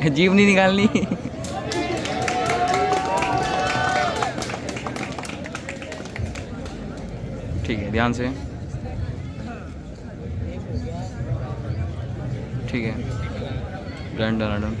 जीभ नहीं निकालनी। ठीक है, ध्यान से। ठीक है, डन डन डन।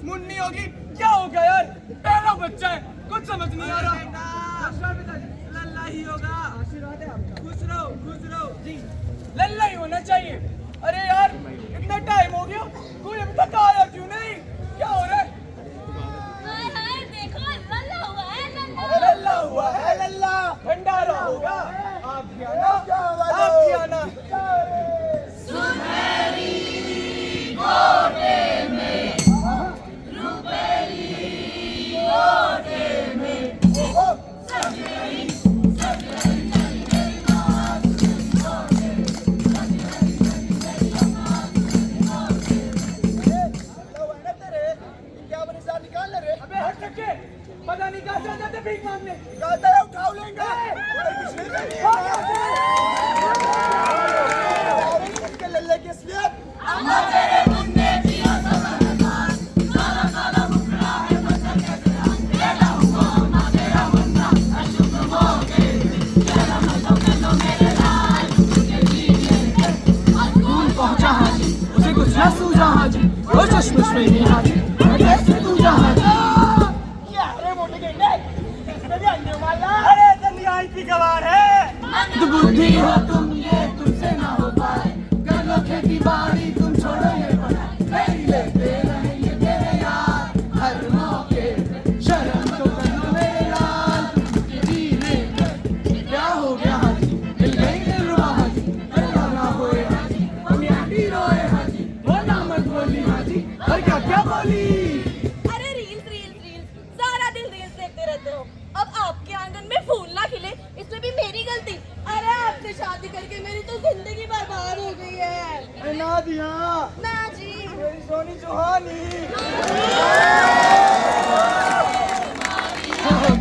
मुन्नी होगी, क्या होगा यार? पहला बच्चा है, कुछ समझ नहीं आ रहा। लल्ला ही होगा। आशीर्वाद है आपका। खुश रहो जी। लल्ला ही होना चाहिए। अरे यार, इतना टाइम हो गया, कोई अभी तक आया क्यों नहीं? क्या हो रहा है? देखो, लल्ला हुआ है। लल्ला भंडारा होगा। आप भी आना। पता नहीं कहाँ से जाते भीख मांगने। उठाओ लेंगे। लल्ले की असलियत। पहुंचा हाजी, उसे कुछ न सूझा हाजी, वो चश्मिश में ही हाजी, कैसे दूजा हाजी। गवार है। तो बुद्धि हो तुम, ये तुमसे ना हो पाए, कर लो खेती बाड़ी, तुम छोड़ो ये पढ़ाई, नहीं लेते रहेंगे तेरे यार हर मौके पे, शर्म तो कर लो मेरे लाल, तुम जीने क्या हो गया हाजी, मिल गई दिलरुबा हाजी, अल्लाह ना होए हाजी, बुनियादी रोए हाजी, बोला मत बोली हाजी, और क्या बोली। अरे रील्स सारा दिन रील्स देखते रहते हो। अब आपके आंगन में फूल ना खिले, इसमें भी मेरी गलती। अरे आपसे शादी करके मेरी तो जिंदगी बर्बाद हो गई है। नादिया, ना जी, मेरी सोनी सुहानी।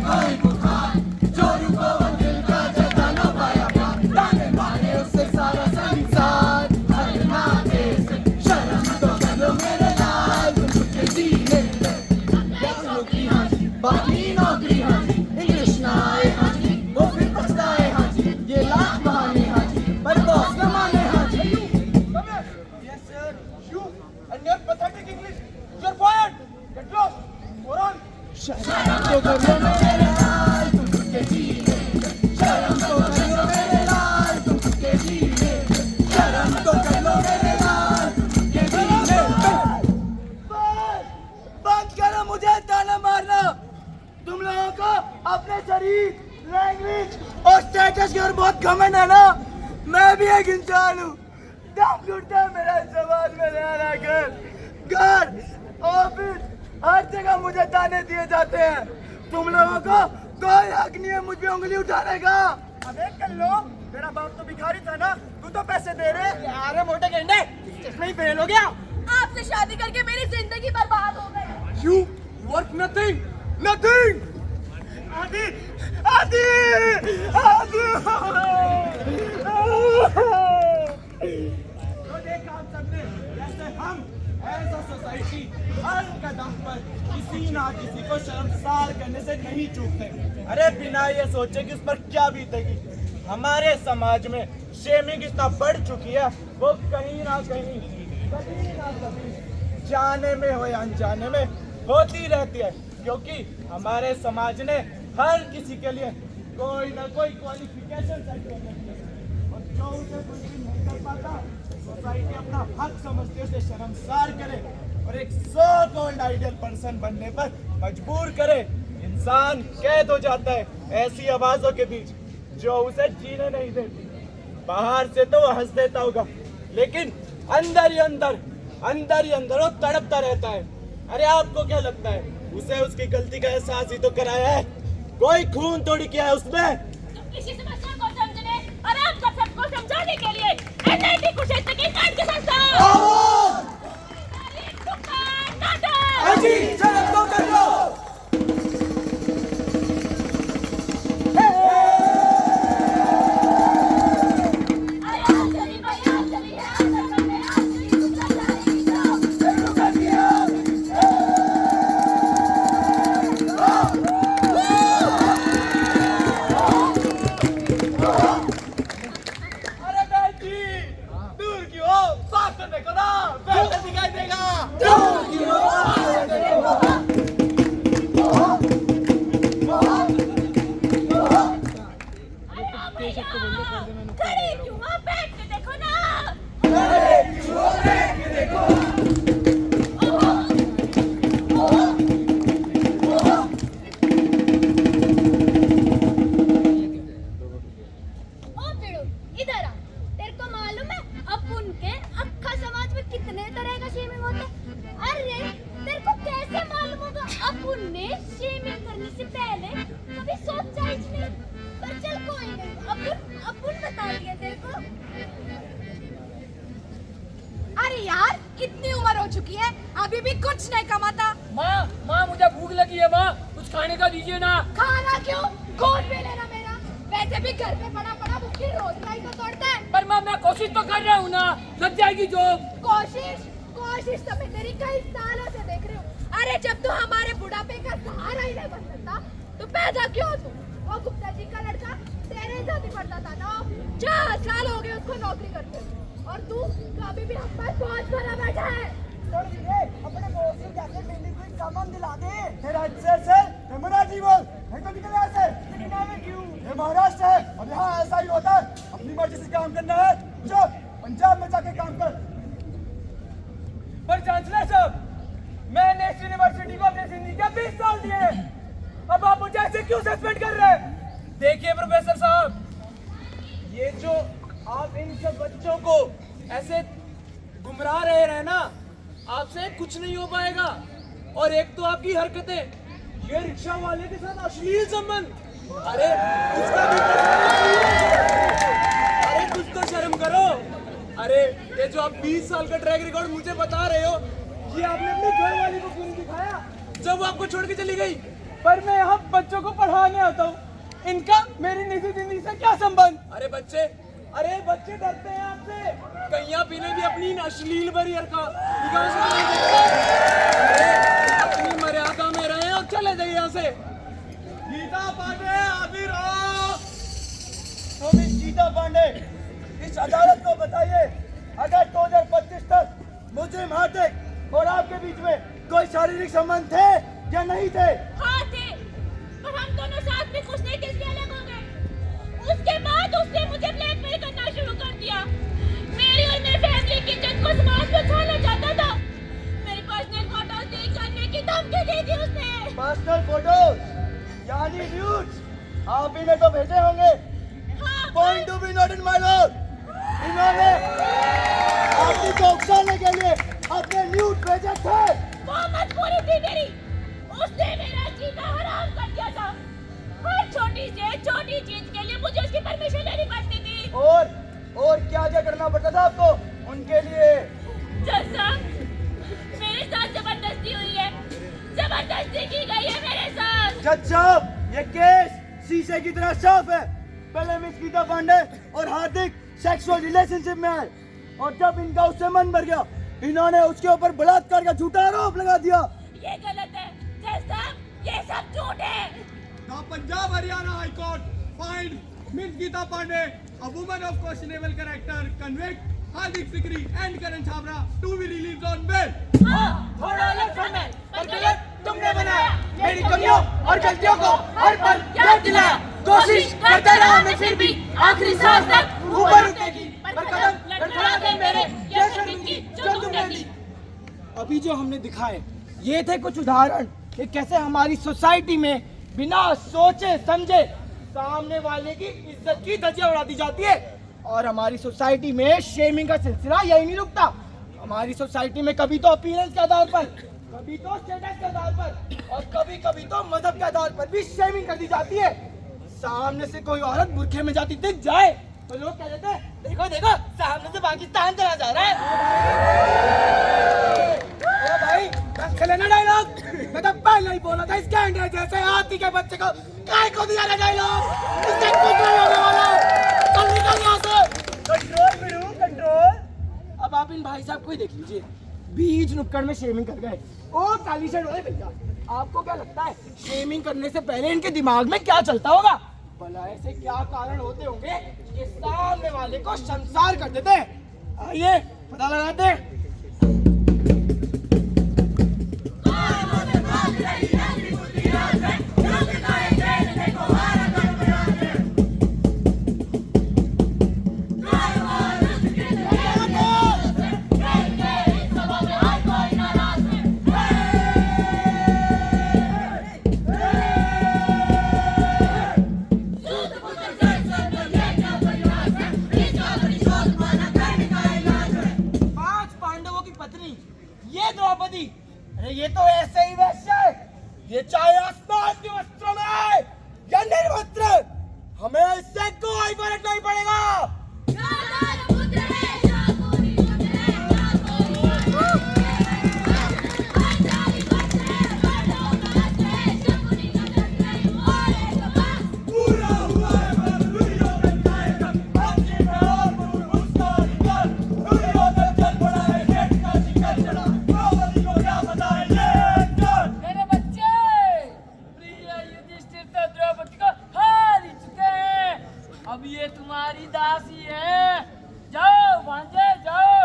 कोई बुखार चोरू को वो दिल का जता न पाया प्यार, ताने मारे उससे सारा संसार, हर नाते से शर्म तो कर लो मेरे लाल, तुम के जीने क्या की हाजी, बाकी नौकरी हाजी, इंग्लिश ना आए हाजी, वो फिर पछताए हाजी, ये लाख बहाने हाजी, पर बॉस न माने हाजी। Yes sir, you and your pathetic English, you're fired. Get lost. Go on. शर्म तो कर लो मेरे लाल, तुम के जीने, शर्म तो कर लो मेरे लाल, तुम के जीने, शर्म तो कर लो मेरे लाल, तुम के जीने। बंद करो मुझे ताना मारना। तुम लोगों को अपने शरीर, लैंग्वेज और स्टेटस की ओर बहुत घमंड है ना? मैं भी एक इंसान हूँ। दम घुटता है मेरा समाज में रहना। घर, ऑफिस, हर जगह मुझे ताने दिए जाते हैं। तुम लोगों को कोई हक नहीं है मुझ पे उंगली उठाने का। अबे कल्लो, मेरा बाप तो भिखारी था ना, तू तो पैसे दे रहे। अरे मोटे गेंडे, इसमें ही फेल हो गया। आपसे शादी करके मेरी जिंदगी बर्बाद हो गई। You worth nothing. आदि। तो देखा आप सबने, जैसे हम एज अ सोसाइटी हर कदम पर किसी ना किसी को शर्म चूकते। अरे बिना ये सोचे कि उस पर क्या बीतेगी। हमारे समाज में शेमिंग इतना बढ़ चुकी है, वो कहीं ना कहीं कभी ना कभी जाने में हो या अनजाने में होती रहती है, क्योंकि हमारे समाज ने हर किसी के लिए कोई ना कोई क्वालिफिकेशन सेट कर रखी है, और जो उसे कुछ नहीं कर पाता सोसाइटी अपना हक समझते उसे शर्मसार करे और एक सो कॉल्ड आइडियल पर्सन बनने पर मजबूर करे। इंसान कैद हो जाता है ऐसी आवाजों के बीच जो उसे जीने नहीं देती। बाहर से तो वो हंस देता होगा, लेकिन अंदर ही अंदर वो तड़पता रहता है। अरे आपको क्या लगता है उसे उसकी गलती का एहसास ही तो कराया है? कोई खून थोड़ी किया है उसने। तुम किसी समस्या को समझने और आप सबको समझाने के लिए एनआईटी कुरुक्षेत्र की काट के संस्था अजी शर्म तो कर लो। अरे यार इतनी उम्र हो चुकी है अभी भी कुछ नहीं कमाता। माँ मुझे भूख लगी है माँ, कुछ खाने का दीजिए ना। खाना क्यों, कौन भी लेना मेरा, वैसे भी घर में पड़ा पड़ा भूखी रोज का ही तो तोड़ता है। पर माँ मैं कोशिश तो कर रहा हूँ ना, लग जाएगी जॉब। कोशिश तो मैं तेरी कई सालों से देख रही हूँ। अरे जब तू हमारे बुढ़ापे का सहारा ही नहीं बन सकता तो पैदा क्यों तू? वो गुप्ता जी का लड़का तेरे साथ ही पढ़ता था ना, 4 साल हो गए उसको नौकरी करते हुए, और तू कभी भी हम पर पहुंच कर बैठा है। अपने बॉस से जाके मेरे कोई सामान दिला दे। तेरा से मराठी बोल, नहीं तो निकल यहाँ से। लेकिन क्यों? ये महाराष्ट्र है और यहाँ ऐसा ही होता है। अपनी मर्जी से काम करना है, जो पंजाब में जाके काम कर। पर चांसलर साहब, मैंने इस यूनिवर्सिटी को अपनी जिंदगी के 20 साल दिए हैं, अब आप मुझे ऐसे क्यों सस्पेंड कर रहे हैं? देखिए प्रोफेसर साहब, ये जो आप इन सब बच्चों को ऐसे गुमराह रहे ना, आपसे कुछ नहीं हो पाएगा। और एक तो आपकी हरकतें, ये रिक्शा वाले के साथ अश्लील संबंध, अरे कुछ तो शर्म करो। अरे ये जो आप 20 साल का ट्रैक रिकॉर्ड मुझे बता रहे हो, ये आपने अपनी घर वाली को क्यों नहीं दिखाया जब वो आपको छोड़ के चली गई? पर मैं यहाँ बच्चों को पढ़ाने आता हूँ, इनका मेरी निजी जिंदगी से क्या संबंध? अरे बच्चे डरते हैं आपसे, कहीं पीने भी अपनी अश्लील भरी अपनी मर्यादा में रहे और चले जाइए यहाँ से। गीता पांडे हाजिर हो। तो मिस गीता पांडे, इस अदालत को बताइए, अगर 2025 तक मुझे हार्दिक और आपके बीच में कोई शारीरिक संबंध थे या नहीं थे? हाँ थे, पर हम दोनों साथ में कुछ नहीं किसके अलग हो गए। उसके बाद उसने मुझे ब्लैकमेल करना शुरू कर दिया। मेरी और मेरी फैमिली की इज्जत को समाज में उछालना चाहता था। मेरी पर्सनल फोटोज लीक करने की धमकी दी थी उसने। पर्सनल फोटोज यानी न्यूड्स आप ही ने तो भेजे होंगे। हाँ, point to be note in my lord, इन्होंने आपकी को उकसाने के लिए अपने न्यूड भेजे थे। वो मजबूरी थी मेरी, उसने मेरा जीना हराम कर दिया था। हर छोटी से छोटी चीज के लिए मुझे उसकी परमिशन लेनी पड़ती थी। और क्या करना पड़ता था आपको उनके लिए? जज साहब, मेरे साथ जबरदस्ती हुई है, जबरदस्ती की गई है मेरे साथ। जज साहब, ये केस शीशे की तरह साफ है। पहले मिस गीता पांडे और हार्दिक सेक्सुअल रिलेशनशिप में आए, और जब इनका उससे मन भर गया, इन्होंने उसके ऊपर बलात्कार का झूठा आरोप लगा दिया। ये गलत है जज साहब, ये सब झूठ है। The Punjab Haryana High Court fined Ms. Geeta Pandey, a woman of questionable character, convict Hardik Sikri and Karan Chhabra to be released on bail. थोड़ा अलग फॉर्म है, पर गलत तुमने बनाया। मेरी कमियों और गलतियों को हर पल याद दिलाया। कोशिश करता रहा मैं फिर भी आखिरी सांस तक ऊपर उठने की, पर कदम लड़खड़ा गए मेरे ये शर्मिंदगी जो तुमने दी। अभी जो हमने दिखाए ये थे कुछ उदाहरण कि कैसे हमारी सोसाइटी में बिना सोचे समझे सामने वाले की इज्जत की धज्जियां उड़ा दी जाती है। और हमारी सोसाइटी में शेमिंग का सिलसिला यही नहीं रुकता। हमारी सोसाइटी में कभी तो अपीयरेंस के आधार पर, कभी तो स्टेटस के आधार पर और कभी कभी तो मजहब के आधार पर भी शेमिंग कर दी जाती है। सामने से कोई औरत बुरखे में जाती दिख जाए तो लोग कह देते हैं देखो देखो सामने से पाकिस्तान चला जा रहा है। ओ भाई बस चले ना डायलॉग, मैं तो पहले ही बोला था इसके अंडे जैसे हाथी के बच्चे को काय को दिया ना डायलॉग, इससे कुछ नहीं होने वाला। चल निकल यहाँ से। Control Biru control. अब आप इन भाई साहब को ही देख लीजिए, बीच नुक्कड़ में शेमिंग कर गए। ओ काली शर्ट वाले भैया, आपको क्या लगता है शेमिंग करने से पहले इनके दिमाग में क्या चलता होगा? भला ऐसे क्या कारण होते होंगे कि सामने वाले को शर्मसार कर देते हैं? आइए पता लगाते हैं। ये द्रौपदी, अरे ये तो ऐसे ही वैसे है। ये चाहे आसमान के वस्त्रों में आए या निर्वस्त्र, हमें इससे कोई फर्क नहीं पड़ेगा। अब ये तुम्हारी दासी है, जाओ भांजे जाओ,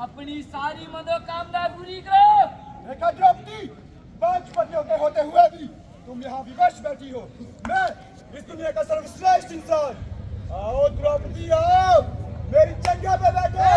अपनी सारी मनोकामना पूरी करो। देखा द्रौपदी, 5 पतियों के होते हुए भी तुम यहाँ विवश बैठी हो। मैं इस दुनिया का सर्वश्रेष्ठ इंसान। आओ द्रौपदी आओ, मेरी जगह पे बैठो।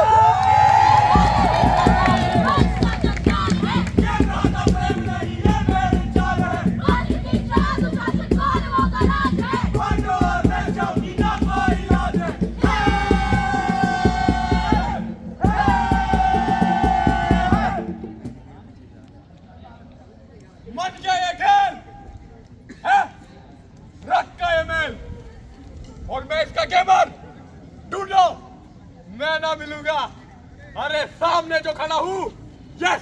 मन क्या ये खेल है? रख का ये मेल और मैं इसका गेमर ढूंढो, मैं ना मिलूंगा। अरे सामने जो खड़ा हूँ, yes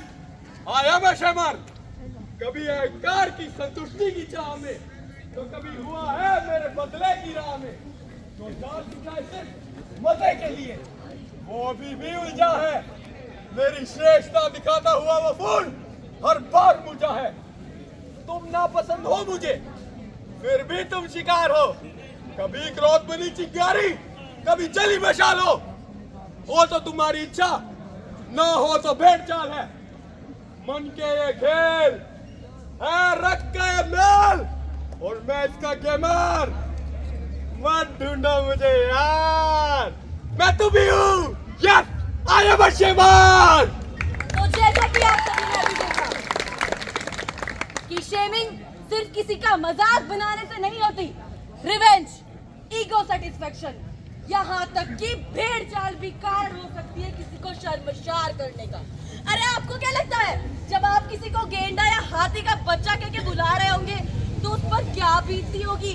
I am a shamer. कभी अहंकार की संतुष्टि की चाह में, तो कभी हुआ है मेरे बदले की राह में। तो जान चुका है सिर्फ मजे के लिए, वो भी उलझा है। मेरी श्रेष्ठता दिखाता हुआ वो फूल हर बार मुझा है। तुम नापसंद हो मुझे, फिर भी तुम शिकार हो। कभी क्रोध बनी चिंगारी, कभी जली मशाल हो तो तुम्हारी इच्छा, ना हो तो भेंट चाल है। मन के ये खेल है, रख का ये मेल और मैं इसका गेमर। मत ढूंढो मुझे यार, मैं तू भी हूँ। Yes I am a shamer. तो जैसा कि आप सभी ने अभी देखा कि शेमिंग सिर्फ किसी का मजाक बनाने से नहीं होती, रिवेंज, ईगो सेटिस्फेक्शन, यहाँ तक कि भेड़ चाल भी कारण हो सकती है किसी को शर्मसार करने का। अरे आपको क्या लगता है जब आप किसी को गेंडा या हाथी का बच्चा कह के बुला रहे होंगे तो उस पर क्या बीतती होगी,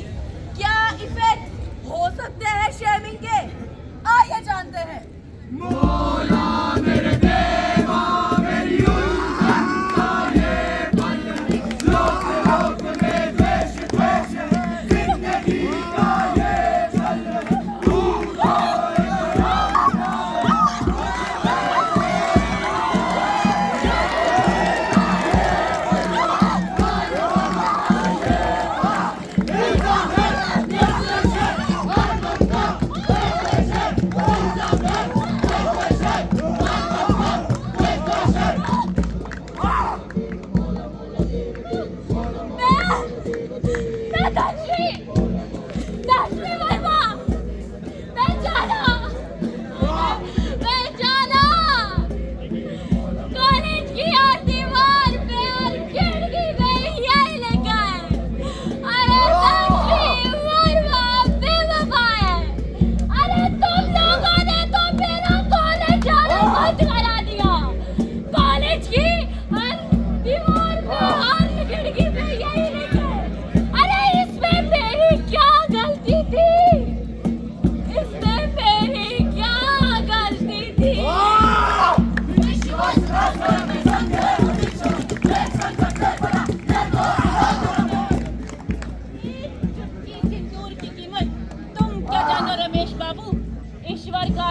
क्या इफेक्ट हो सकते हैं शेमिंग के? आइए जानते हैं। मोला मेरे देवा मेरी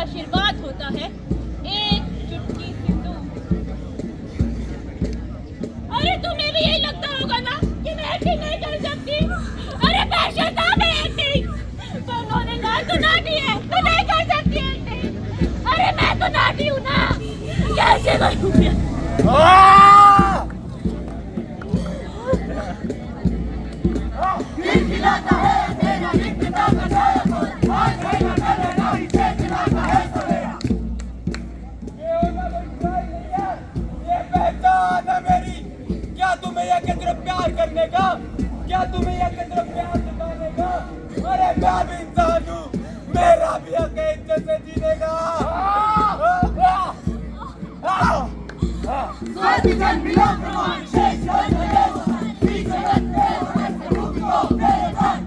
आशीर्वाद होता है एक चुटकी सिंदूर। अरे तुम्हें भी यही लगता होगा ना कि मैं एक्टिंग नहीं कर सकती। अरे पैशन था मैं एक्टिंग, तो उन्होंने कहा तू नाटी है तो नहीं कर सकती एक्टिंग। अरे मैं तो नाटी हूँ ना, कैसे करूँगी? खिलखिलाता है तेरा निकटा का साया, आज है ना कल है ना इसे खिलाता है सवेरा। ये पहचान है मेरी। क्या तुम्हें यह कदर प्यार करने का, क्या तुम्हें यह कदर प्यार दिखाने का? अरे मैं भी इंसान हूँ, मेरा भी हक है इज्जत से जीने का। स्वाति जन मिला प्रमाण शेष कर दे, बीच रखते ऐसे रूप को तेरे धन।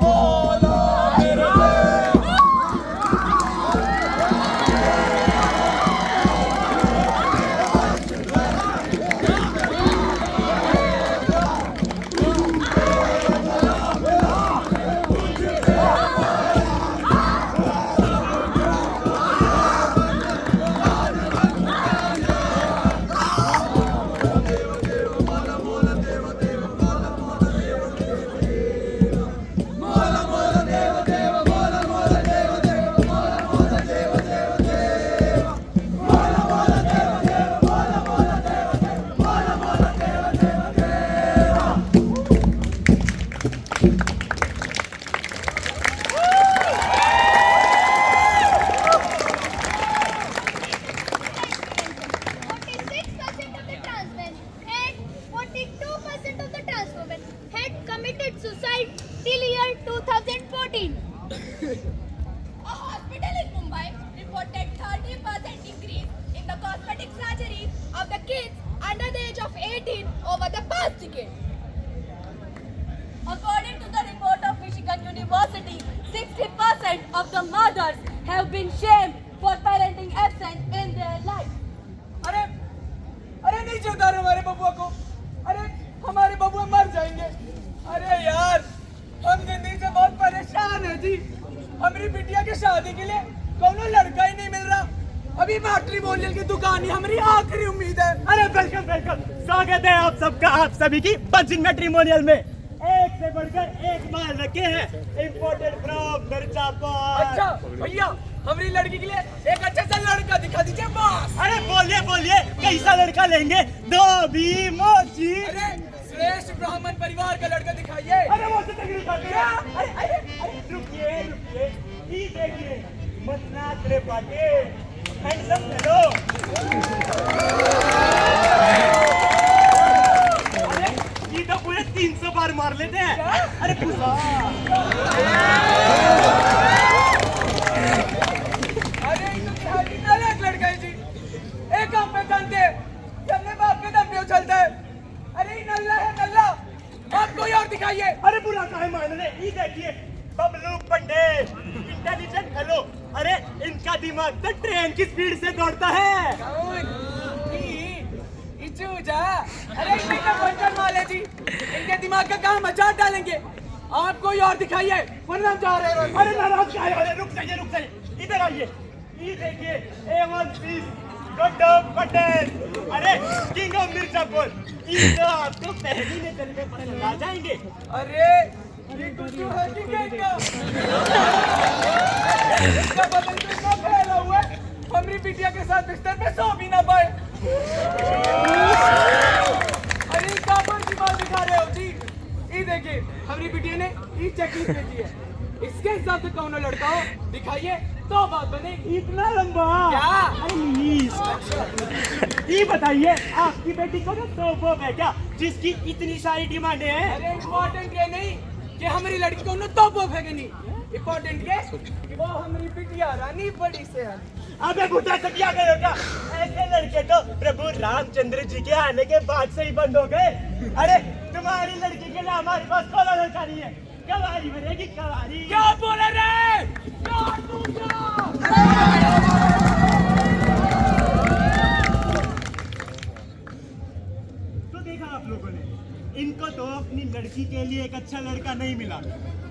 बोलो मेरे A hospital in Mumbai reported 30% increase in the cosmetic surgeries of the kids under the age of 18 over the past decade. According to the report of Michigan University, 60% of the mothers have been shamed for parenting absent in their life. अरे अरे नीचे उतारो हमारे बबुआ को, अरे हमारे बबुआ मर जाएंगे। अरे यार हम जिंदगी से बहुत परेशान है जी। हमारी बिटिया की शादी के लिए कोनो लड़का ही नहीं मिल रहा। अभी मैट्रिमोनियल की दुकान ही हमारी आखिरी उम्मीद है। अरे वेलकम वेलकम, स्वागत है आप सबका, आप सभी की बंजिन मैट्रिमोनियल में। एक से बढ़कर एक माल रखे हैं, इंपोर्टेड फ्रॉम मिर्जापुर। अच्छा भैया हमारी लड़की के लिए एक अच्छा सा लड़का दिखा दीजिए बस। अरे बोलिए बोलिए, कैसा लड़का लेंगे? धोबी मोची। अरे श्रेष्ठ ब्राह्मण परिवार का लड़का दिखाइए। अरे वो तो तकलीफ कर दिया। अरे अरे अरे रुकिए रुकिए, ये देखिए मन्नाथ त्रिपाठी, हैंडसम हेलो। अरे ये तो पूरे 300 बार मार लेते हैं। अरे पूछा लड़का है जी, एक आप पे जानते हैं कि अपने बाप के दम पे उछलता है। अरे ये नल्ला है नल्ला, आप कोई और दिखाइए। अरे बुरा काहे मान रहे? ये देखिए बबलू पंडित, इंटेलिजेंट हेलो। अरे इनका दिमाग तो ट्रेन की स्पीड से दौड़ता है। अरे इनका बंजर माल है जी, इनके दिमाग का काम अचार डालेंगे। आप कोई और दिखाइए वरना हम जा रहे हैं। अरे नाराज काहे हो रहे? रुक जाइए, इधर आइए। ये देखिए A1 पीस गड्ढा पटेल, अरे किंग ऑफ मिर्जापुर। ये तो आपको पहली नजर में पसंद आ जाएंगे। अरे ये गुड्डू है कि क्या? इसका बदन तो इतना फैला हुआ है, हमारी बिटिया के साथ बिस्तर पे सो भी ना पाए। अरे कहाँ पर की बात दिखा रहे हो जी? ये देखिए हमारी बिटिया ने ये चेकलिस्ट भेजी है, इसके हिसाब से कौन लड़का हो दिखाइए तो बात बनेगी। इतना लंबा क्या? अरे प्लीज ये बताइए, आपकी बेटी को तो वो है क्या जिसकी इतनी सारी डिमांडें हैं? अरे इम्पोर्टेंट ये नहीं कि हमारी लड़की को उन्होंने तो वो है नहीं, इम्पोर्टेंट ये कि वो हमारी बिटिया रानी बड़ी से है। अबे बुढ़ा से क्या करेगा? ऐसे लड़के तो प्रभु रामचंद्र जी के आने के बाद से ही बंद हो गए। अरे तुम्हारी लड़की के लिए हमारे पास कोई लड़का नहीं है। कवारी बनेगी कवारी। क्या बोल रहे? तो देखा आप लोगों ने, इनको तो अपनी लड़की के लिए एक अच्छा लड़का नहीं मिला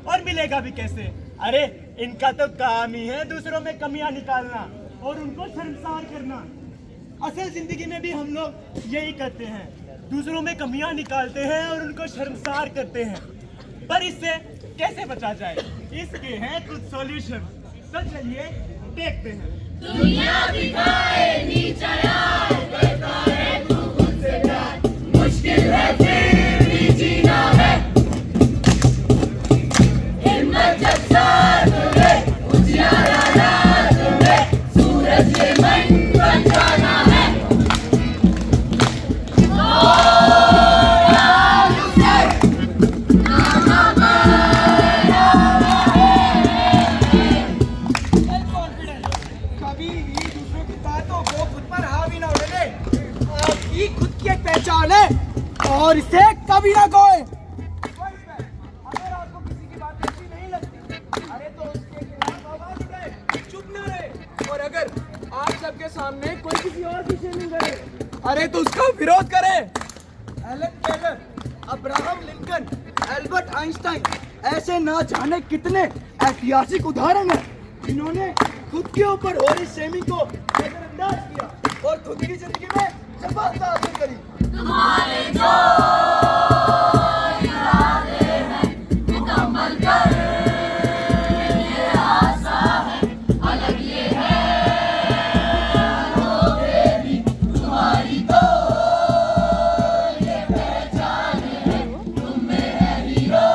और मिलेगा भी कैसे। अरे इनका तो काम ही है दूसरों में कमियां निकालना और उनको शर्मसार करना। असल जिंदगी में भी हम लोग यही करते हैं, दूसरों में कमियां निकालते हैं और उनको शर्मसार करते हैं। पर इससे कैसे बचा जाए, इसके हैं कुछ सॉल्यूशन। तो चलिए देखते हैं। दुनिया दिखाए नीचा यार, करता है तू मुझसे प्यार, मुश्किल है फिर भी जीना है, हिम्मत जब साथ में, उजियारा रात में, सूरज ये मन बन जाना है। कभी भी दूसरों की बातों को खुद पर हावी ना होने दे। आपकी खुद की एक पहचान है और इसे कभी ना खोए। अगर आपको किसी की बात अच्छी नहीं लगती, अरे तो उसके खिलाफ आवाज उठाए, चुप न रहे। और अगर आप सबके सामने कोई किसी और की शेमिंग करे, अरे तो उसका विरोध करे। Alan Taylor, Abraham Lincoln, Albert Einstein, ऐसे ना जाने कितने ऐतिहासिक उदाहरण हैं जिन्होंने खुद के ऊपर हो रही शेमिंग को नजरअंदाज किया और खुद की जिंदगी में सफलता हासिल करी। तुम्हारे जो इरादे हैं मुकम्मल कर, ये आशा है, अलग ये है रोके भी तुम्हारी तो ये पहचान है, तुम में है हीरो,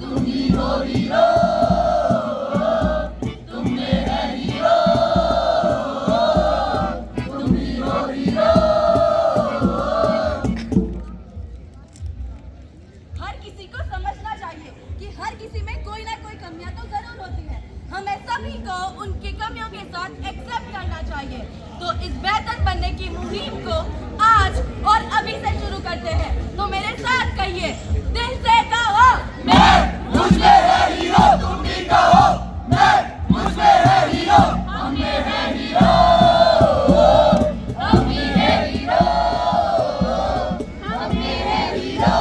तुम ही हो हीरो, तुम में है हीरो, तुम ही हो हीरो। हर किसी को समझना चाहिए कि हर किसी में कोई ना कोई कमियां तो जरूर होती है। हमें सभी को उनकी कमियों के साथ एक्सेप्ट करना चाहिए। तो इस बेहतर बनने की मुहिम को आज और अभी से शुरू करते हैं। तो मेरे साथ कहिए, दिल से कहो, मैं मुझ में है हीरो, तुम भी कहो, मैं मुझ में है हीरो, हम में है हीरो, हम भी है हीरो, हम में है हीरो।